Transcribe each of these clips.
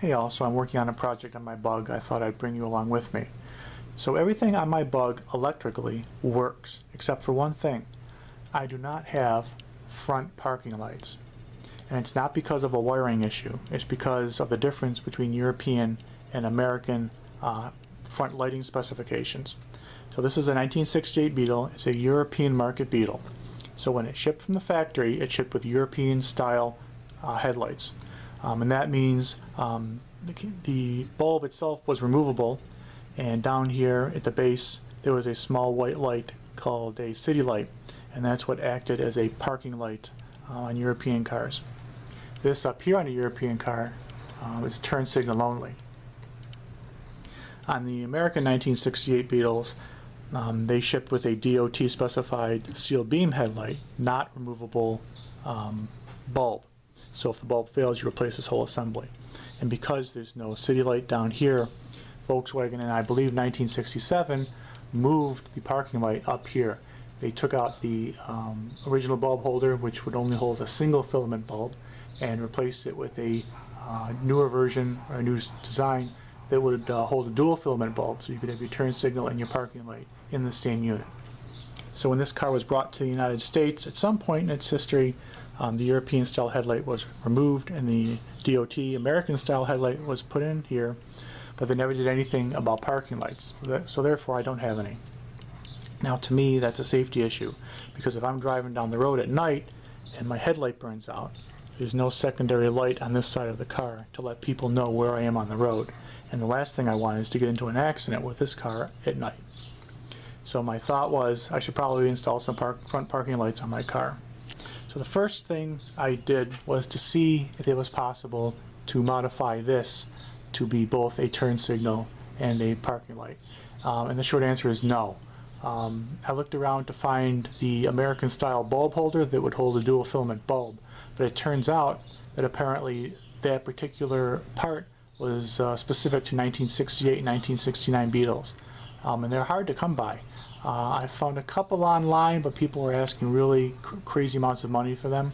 Hey all, so I'm working on a project on my bug. I thought I'd bring you along with me. So everything on my bug electrically works, except for one thing. I do not have front parking lights. And it's not because of a wiring issue. It's because of the difference between European and American front lighting specifications. So this is a 1968 Beetle. It's a European market Beetle. So when it shipped from the factory, it shipped with European style headlights. And that means the bulb itself was removable, and down here at the base there was a small white light called a city light, and that's what acted as a parking light on European cars. This up here on a European car is turn signal only. On the American 1968 Beetles, they shipped with a DOT specified sealed beam headlight, not removable bulb. So if the bulb fails, you replace this whole assembly. And because there's no city light down here, Volkswagen in, I believe, 1967 moved the parking light up here. They took out the original bulb holder, which would only hold a single filament bulb, and replaced it with a newer version, or a new design, that would hold a dual filament bulb, so you could have your turn signal and your parking light in the same unit. So when this car was brought to the United States, at some point in its history, the European style headlight was removed and the DOT American style headlight was put in here, but they never did anything about parking lights. So therefore I don't have any. Now to me that's a safety issue, because if I'm driving down the road at night and my headlight burns out, there's no secondary light on this side of the car to let people know where I am on the road. And the last thing I want is to get into an accident with this car at night. So my thought was I should probably install some front parking lights on my car. So the first thing I did was to see if it was possible to modify this to be both a turn signal and a parking light. And the short answer is no. I looked around to find the American style bulb holder that would hold a dual filament bulb, but it turns out that apparently that particular part was specific to 1968 and 1969 Beetles. And they're hard to come by. I found a couple online, but people were asking really crazy amounts of money for them.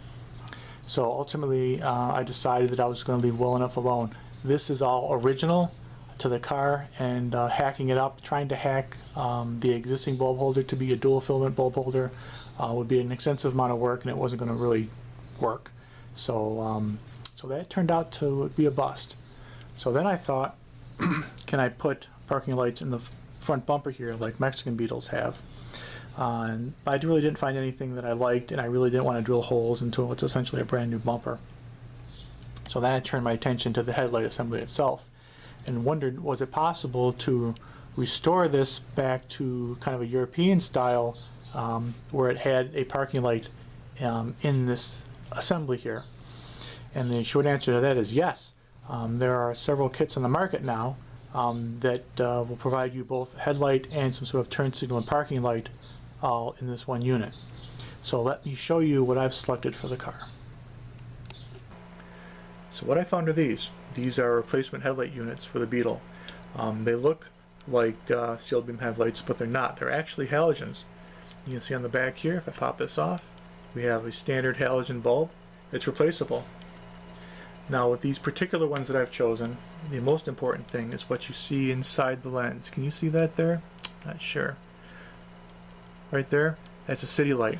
So ultimately, I decided that I was going to leave well enough alone. This is all original to the car, and hacking it up, trying to hack the existing bulb holder to be a dual filament bulb holder would be an extensive amount of work, and it wasn't going to really work. So, so that turned out to be a bust. So then I thought, can I put parking lights in the front bumper here like Mexican Beetles have? And I really didn't find anything that I liked, and I really didn't want to drill holes into what's essentially a brand new bumper. So then I turned my attention to the headlight assembly itself and wondered, was it possible to restore this back to kind of a European style where it had a parking light in this assembly here? And the short answer to that is yes. There are several kits on the market now that will provide you both a headlight and some sort of turn signal and parking light all in this one unit. So let me show you what I've selected for the car. So what I found are these. These are replacement headlight units for the Beetle. They look like sealed beam headlights, but they're not. They're actually halogens. You can see on the back here, if I pop this off, we have a standard halogen bulb. It's replaceable. Now with these particular ones that I've chosen, the most important thing is what you see inside the lens. Can you see that there? Not sure. Right there, that's a city light.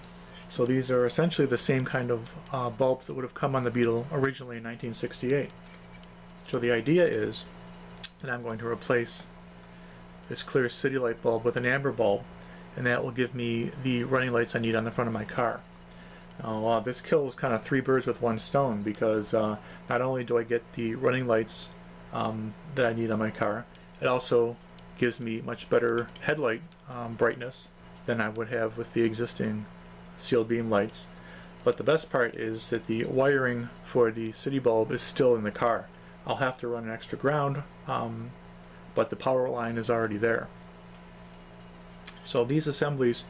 So these are essentially the same kind of bulbs that would have come on the Beetle originally in 1968. So the idea is that I'm going to replace this clear city light bulb with an amber bulb, and that will give me the running lights I need on the front of my car. Now, this kills kind of three birds with one stone, because not only do I get the running lights that I need on my car, it also gives me much better headlight brightness than I would have with the existing sealed beam lights. But the best part is that the wiring for the city bulb is still in the car. I'll have to run an extra ground, but the power line is already there. So these assemblies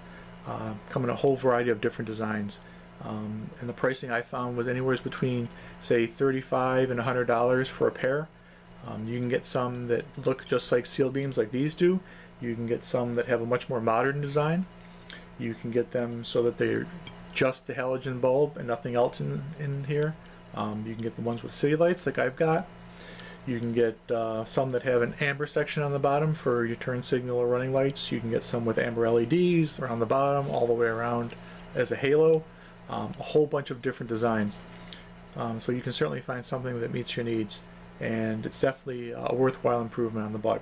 come in a whole variety of different designs. And the pricing I found was anywhere between, say, $35 and $100 for a pair. You can get some that look just like sealed beams like these do. You can get some that have a much more modern design. You can get them so that they're just the halogen bulb and nothing else in here. You can get the ones with city lights like I've got. You can get some that have an amber section on the bottom for your turn signal or running lights. You can get some with amber LEDs around the bottom, all the way around as a halo. A whole bunch of different designs. So you can certainly find something that meets your needs, and it's definitely a worthwhile improvement on the bug.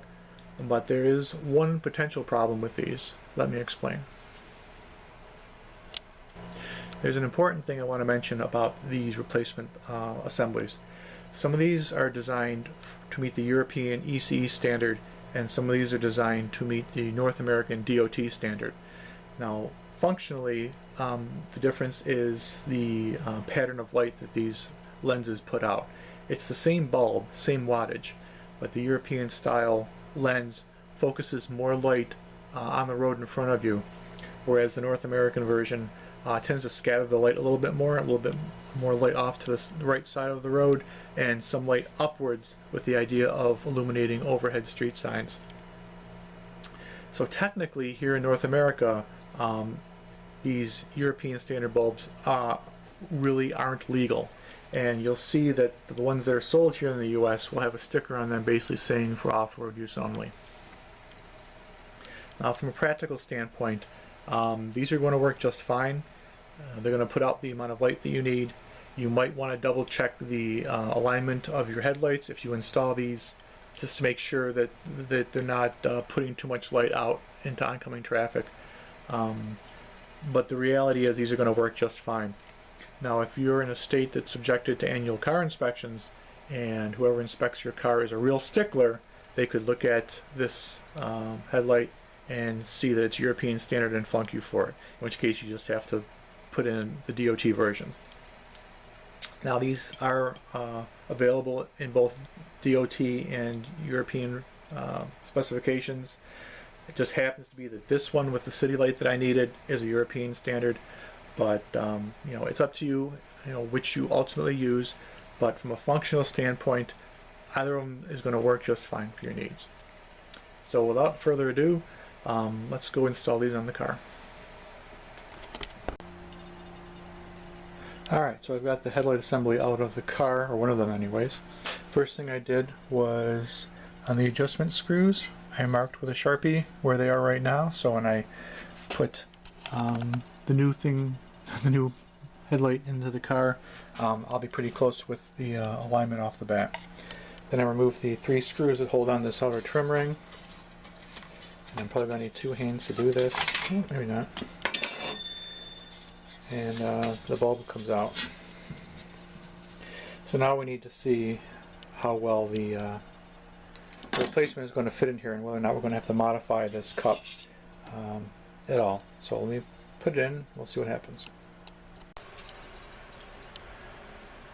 But there is one potential problem with these. Let me explain. There's an important thing I want to mention about these replacement assemblies. Some of these are designed to meet the European ECE standard, and some of these are designed to meet the North American DOT standard. Now, functionally, the difference is the pattern of light that these lenses put out. It's the same bulb, same wattage, but the European style lens focuses more light on the road in front of you, whereas the North American version tends to scatter the light a little bit more light off to the right side of the road, and some light upwards with the idea of illuminating overhead street signs. So technically here in North America, these European standard bulbs really aren't legal, and you'll see that the ones that are sold here in the US will have a sticker on them basically saying for off-road use only. Now, from a practical standpoint, these are going to work just fine. They're going to put out the amount of light that you need. You might want to double check the alignment of your headlights if you install these, just to make sure that they're not putting too much light out into oncoming traffic. But the reality is these are going to work just fine. Now, if you're in a state that's subjected to annual car inspections, and whoever inspects your car is a real stickler, they could look at this headlight and see that it's European standard and flunk you for it, in which case you just have to put in the DOT version. Now, these are available in both DOT and European specifications. It just happens to be that this one with the city light that I needed is a European standard, but you know, it's up to you, which you ultimately use. But from a functional standpoint, either of them is going to work just fine for your needs. So without further ado, let's go install these on the car. Alright, so I've got the headlight assembly out of the car, or one of them anyways. First thing I did was on the adjustment screws, I marked with a Sharpie where they are right now, so when I put the new headlight into the car, I'll be pretty close with the alignment off the bat. Then I removed the 3 screws that hold on this outer trim ring, and I'm probably going to need 2 hands to do this. Maybe not. And the bulb comes out. So now we need to see how well the replacement is going to fit in here, and whether or not we're going to have to modify this cup at all. So let me put it in, we'll see what happens.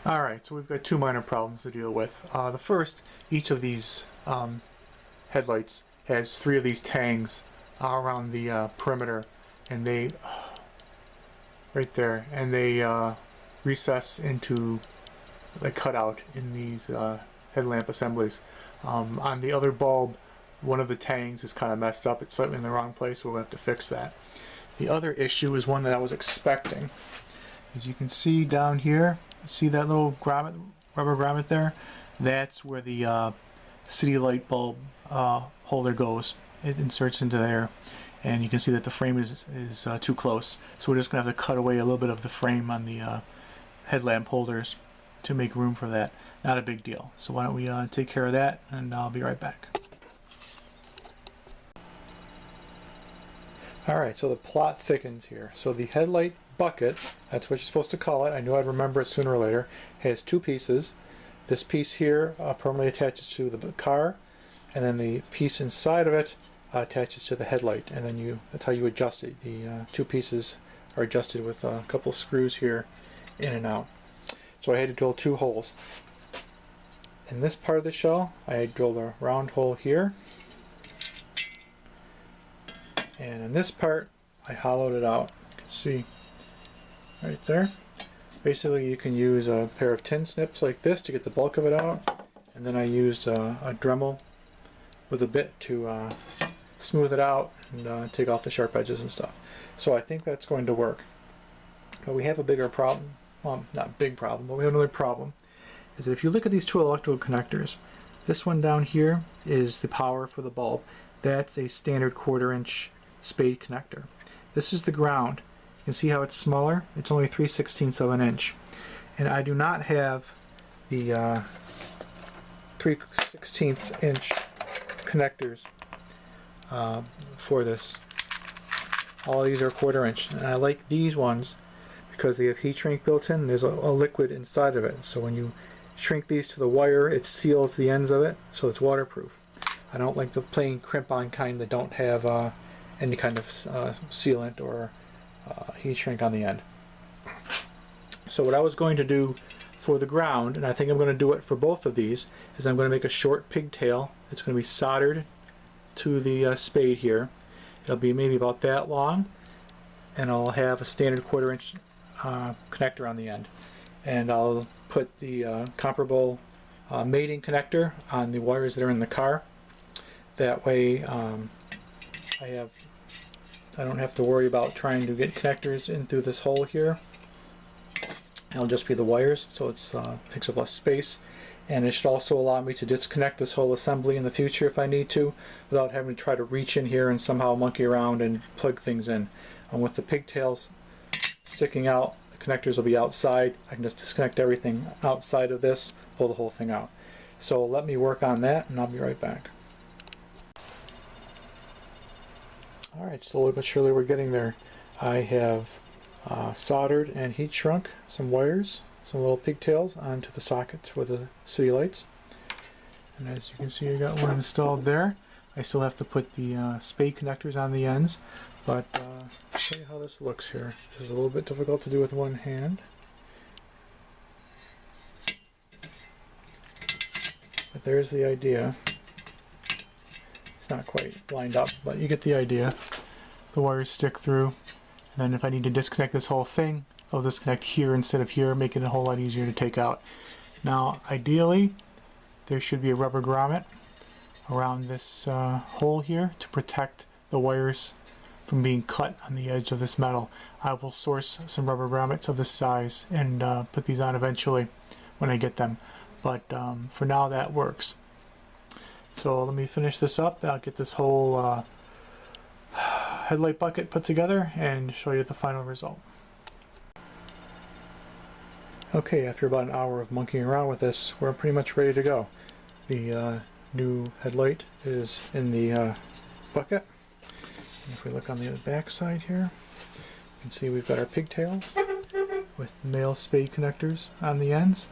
Alright, so we've got 2 minor problems to deal with. The first, each of these headlights has 3 of these tangs around the perimeter, and they right there, and they recess into the cutout in these headlamp assemblies. On the other bulb, one of the tangs is kind of messed up. It's slightly in the wrong place, so we'll have to fix that. The other issue is one that I was expecting. As you can see down here, see that little grommet, rubber grommet there? That's where the city light bulb holder goes. It inserts into there, and you can see that the frame is too close. So we're just going to have to cut away a little bit of the frame on the headlamp holders to make room for that. Not a big deal. So why don't we take care of that, and I'll be right back. Alright, so the plot thickens here. So the headlight bucket, that's what you're supposed to call it, I knew I'd remember it sooner or later, has 2 pieces. This piece here permanently attaches to the car, and then the piece inside of it attaches to the headlight, and then that's how you adjust it. The 2 pieces are adjusted with a couple screws here in and out. So I had to drill 2 holes. In this part of the shell, I drilled a round hole here, and in this part I hollowed it out. You can see right there. Basically, you can use a pair of tin snips like this to get the bulk of it out, and then I used a Dremel with a bit to smooth it out and take off the sharp edges and stuff. So I think that's going to work. But we have a bigger problem. Well, not big problem, but we have another problem. Is that if you look at these 2 electrical connectors, This one down here is the power for the bulb. That's a standard 1/4" spade connector. This is the ground. You can see how it's smaller. It's only 3/16 of an inch. And I do not have the 3/16 inch connectors for this. All these are 1/4 inch. And I like these ones because they have heat shrink built in. There's a liquid inside of it. So when you shrink these to the wire, it seals the ends of it, so it's waterproof. I don't like the plain crimp-on kind that don't have any kind of sealant or heat shrink on the end. So what I was going to do for the ground, and I think I'm going to do it for both of these, is I'm going to make a short pigtail. It's going to be soldered to the spade here. It'll be maybe about that long, and I'll have a standard 1/4 inch connector on the end. And I'll put the comparable mating connector on the wires that are in the car. That way I don't have to worry about trying to get connectors in through this hole here. It'll just be the wires, so it takes up less space. And it should also allow me to disconnect this whole assembly in the future if I need to, without having to try to reach in here and somehow monkey around and plug things in. And with the pigtails sticking out, the connectors will be outside. I can just disconnect everything outside of this, pull the whole thing out. So let me work on that and I'll be right back. Alright, slowly but surely we're getting there. I have soldered and heat shrunk some wires, some little pigtails onto the sockets for the city lights. And as you can see, I got one installed there. I still have to put the spade connectors on the ends, but I'll show you how this looks here. This is a little bit difficult to do with one hand, but there's the idea. It's not quite lined up, but you get the idea. The wires stick through, and then if I need to disconnect this whole thing, I'll disconnect here instead of here, making it a whole lot easier to take out. Now, ideally, there should be a rubber grommet around this hole here to protect the wires from being cut on the edge of this metal. I will source some rubber grommets of this size and put these on eventually when I get them. But for now, that works. So let me finish this up, and I'll get this whole headlight bucket put together and show you the final result. Okay, after about an hour of monkeying around with this, we're pretty much ready to go. The new headlight is in the bucket. And if we look on the back side here, you can see we've got our pigtails with male spade connectors on the ends.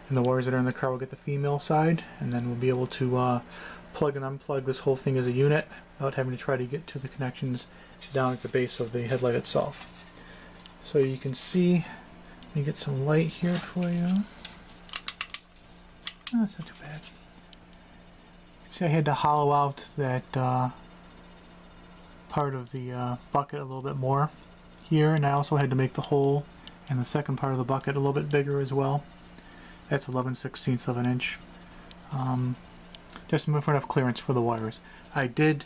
And the wires that are in the car will get the female side, and then we'll be able to plug and unplug this whole thing as a unit without having to try to get to the connections down at the base of the headlight itself. So you can see, let me get some light here for you. Oh, that's not too bad. You can see I had to hollow out that part of the bucket a little bit more here, and I also had to make the hole in the second part of the bucket a little bit bigger as well. That's 11/16 of an inch. Just to move for enough clearance for the wires. I did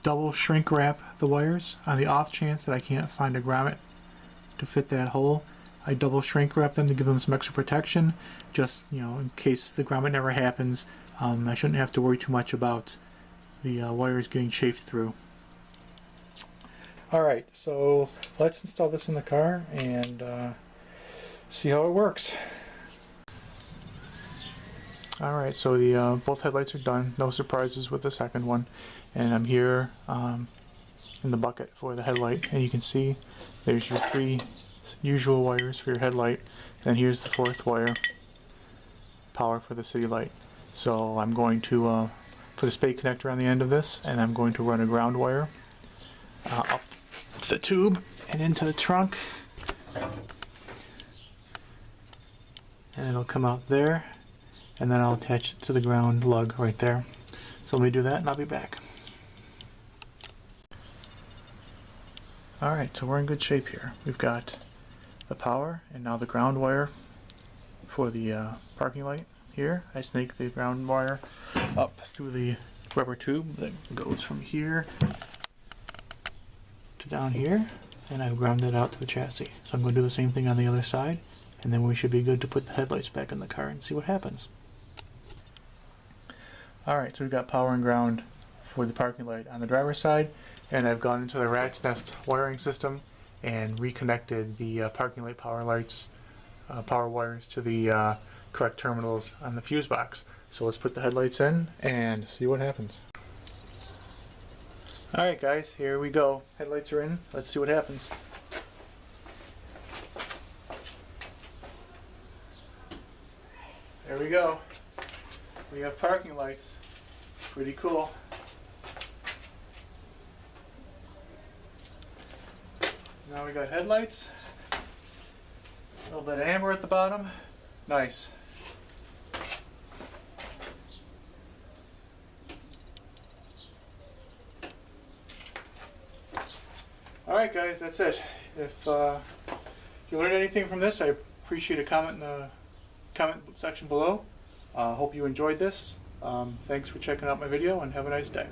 double shrink wrap the wires on the off chance that I can't find a grommet to fit that hole. I double shrink wrap them to give them some extra protection, just in case the grommet never happens. I shouldn't have to worry too much about the wires getting chafed through. Alright, so let's install this in the car and see how it works. Alright, so the both headlights are done. No surprises with the second one. And I'm here in the bucket for the headlight. And you can see there's your 3 usual wires for your headlight. And here's the 4th wire, power for the city light. So I'm going to put a spade connector on the end of this, and I'm going to run a ground wire up the tube and into the trunk. And it'll come out there. And then I'll attach it to the ground lug right there. So let me do that and I'll be back. Alright, so we're in good shape here. We've got the power and now the ground wire for the parking light here. I snake the ground wire up through the rubber tube that goes from here to down here, and I've ground it out to the chassis. So I'm going to do the same thing on the other side, and then we should be good to put the headlights back in the car and see what happens. Alright, so we've got power and ground for the parking light on the driver's side, and I've gone into the rat's nest wiring system and reconnected the parking light power lights, power wires to the correct terminals on the fuse box. So let's put the headlights in and see what happens. Alright guys, here we go. Headlights are in. Let's see what happens. There we go. We have parking lights. Pretty cool. Now we got headlights. A little bit of amber at the bottom. Nice. Alright guys, that's it. If you learned anything from this, I appreciate a comment in the comment section below. Hope you enjoyed this. Thanks for checking out my video and have a nice day.